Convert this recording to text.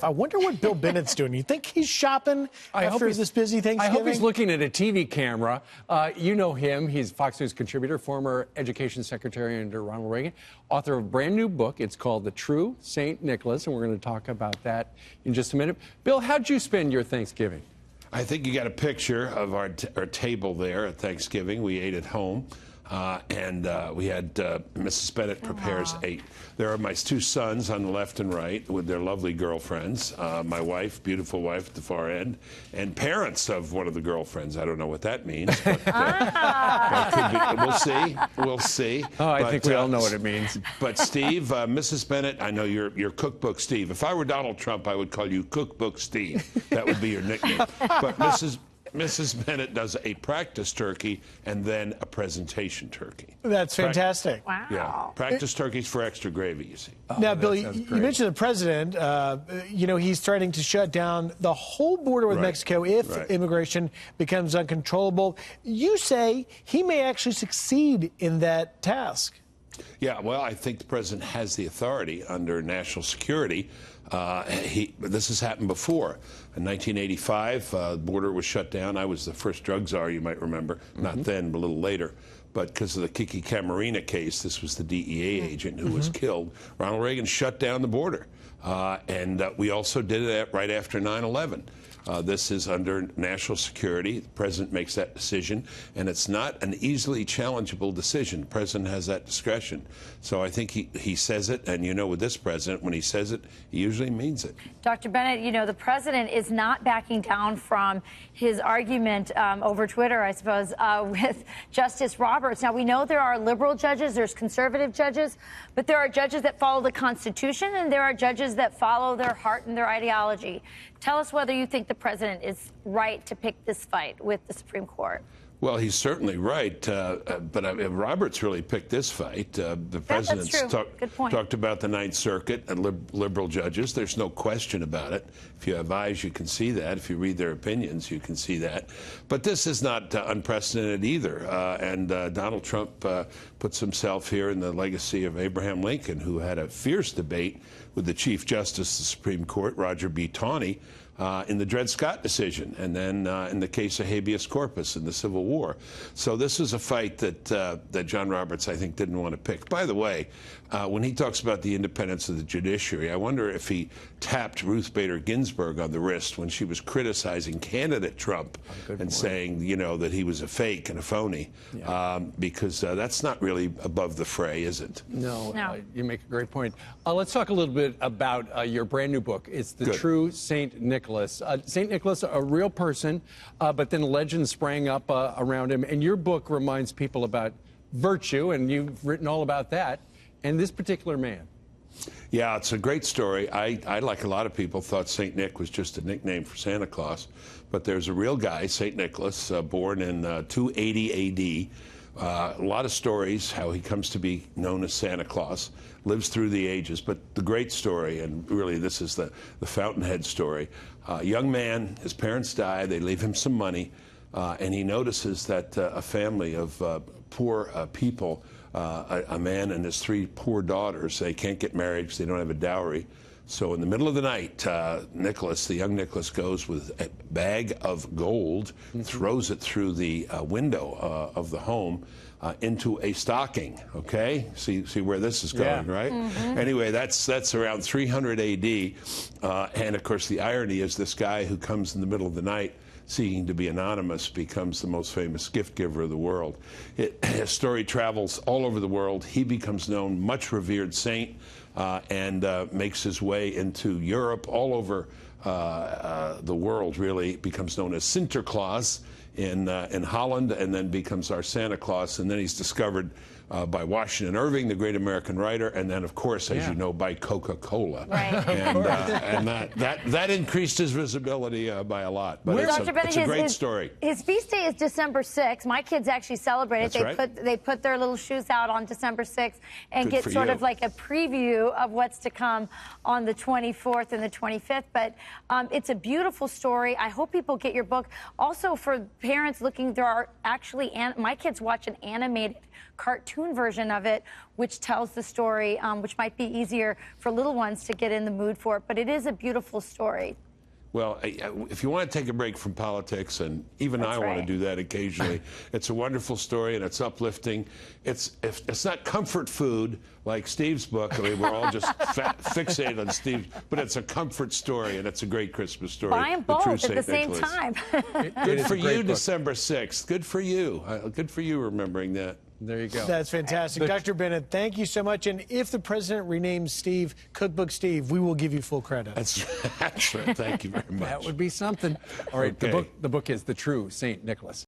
I wonder what Bill Bennett's doing. You think he's shopping after this busy Thanksgiving? I hope he's looking at a TV camera. You know him. He's Fox News contributor, former education secretary under Ronald Reagan, author of a brand new book. It's called The True St. Nicholas, and we're going to talk about that in just a minute. Bill, how'd you spend your Thanksgiving? I think you got a picture of our table there at Thanksgiving. We ate at home. We had Mrs. Bennett prepares there are my two sons on the left and right with their lovely girlfriends, my wife, beautiful wife at the far end, and parents of one of the girlfriends. I don't know what that means, but we'll see. Oh, I think we all know what it means. But Steve, Mrs. Bennett, I know you're Cookbook Steve. If I were Donald Trump, I would call you Cookbook Steve. That would be your nickname. But Mrs. Bennett does a practice turkey and then a presentation turkey. That's fantastic. Wow. Yeah, practice turkeys for extra gravy, you see. Now, Bill, you mentioned the president. He's starting to shut down the whole border with Mexico if immigration becomes uncontrollable. You say he may actually succeed in that task. Yeah, well, I think the president has the authority under national security. This has happened before. In 1985, the border was shut down. I was the first drug czar, you might remember. Not then, but a little later. But because of the Kiki Camarena case, this was the DEA agent who was killed. Ronald Reagan shut down the border. We also did it right after 9/11. This is under national security. The president makes that decision, and it's not an easily challengeable decision. The president has that discretion. So I think he says it, and with this president, when he says it, he usually means it. Dr. Bennett, the president is not backing down from his argument over Twitter, I suppose, with Justice Roberts. Now, we know there are liberal judges, there's conservative judges, but there are judges that follow the Constitution, and there are judges that follow their heart and their ideology. Tell us whether you think the president is right to pick this fight with the Supreme Court. Well, he's certainly right, but Roberts really picked this fight. The president's talked about the Ninth Circuit and liberal judges. There's no question about it. If you have eyes, you can see that. If you read their opinions, you can see that. But this is not unprecedented either. Donald Trump puts himself here in the legacy of Abraham Lincoln, who had a fierce debate with the Chief Justice of the Supreme Court, Roger B. Taney, in the Dred Scott decision, and then in the case of habeas corpus in the Civil War. So this is a fight that John Roberts, I think, didn't want to pick. By the way, when he talks about the independence of the judiciary, I wonder if he tapped Ruth Bader Ginsburg on the wrist when she, criticizing candidate Trump and saying, that he was a fake and a phony, because that's not really above the fray, is it? No. You make a great point. Let's talk a little bit about your brand new book. It's The True St. Nicholas. St. Nicholas, a real person, but then legend sprang up around him. And your book reminds people about virtue, and you've written all about that. And this particular man. Yeah, it's a great story. I, like a lot of people, thought St. Nick was just a nickname for Santa Claus. But there's a real guy, St. Nicholas, born in 280 A.D., a lot of stories, how he comes to be known as Santa Claus, lives through the ages. But the great story, and really this is the Fountainhead story, young man, his parents die, they leave him some money, and he notices that a family of poor people, a man and his three poor daughters, they can't get married because they don't have a dowry. So in the middle of the night, Nicholas, the young Nicholas, goes with a bag of gold, throws it through the window of the home into a stocking. Okay, see where this is going, right? Anyway, that's around 300 A.D. And of course, the irony is this guy who comes in the middle of the night, seeking to be anonymous, becomes the most famous gift giver of the world. His story travels all over the world. He becomes known, much revered saint, and makes his way into Europe, all over the world, really. Becomes known as Sinterklaas in Holland, and then becomes our Santa Claus. And then he's discovered by Washington Irving, the great American writer, and then, of course, as you know, by Coca-Cola. Right. And that increased his visibility by a lot. But it's a great story. His feast day is December 6th. My kids actually celebrate it. They put their little shoes out on December 6th and get sort of like a preview of what's to come on the 24th and the 25th. But it's a beautiful story. I hope people get your book. Also, for parents looking, there are actually, my kids watch an animated cartoon cartoon version of it, which tells the story, which might be easier for little ones to get in the mood for it. But it is a beautiful story. Well, if you want to take a break from politics, and even I want to do that occasionally, it's a wonderful story and it's uplifting. It's not comfort food like Steve's book. I mean, we're all just fixated on Steve, but it's a comfort story and it's a great Christmas story. Buy them both at the same time. Good for you, December 6th. Good for you. Good for you remembering that. There you go. That's fantastic. Dr. Bennett, thank you so much. And if the president renames Steve Cookbook Steve, we will give you full credit. That's right. Thank you very much. That would be something. All right, Okay. the book is The True St. Nicholas.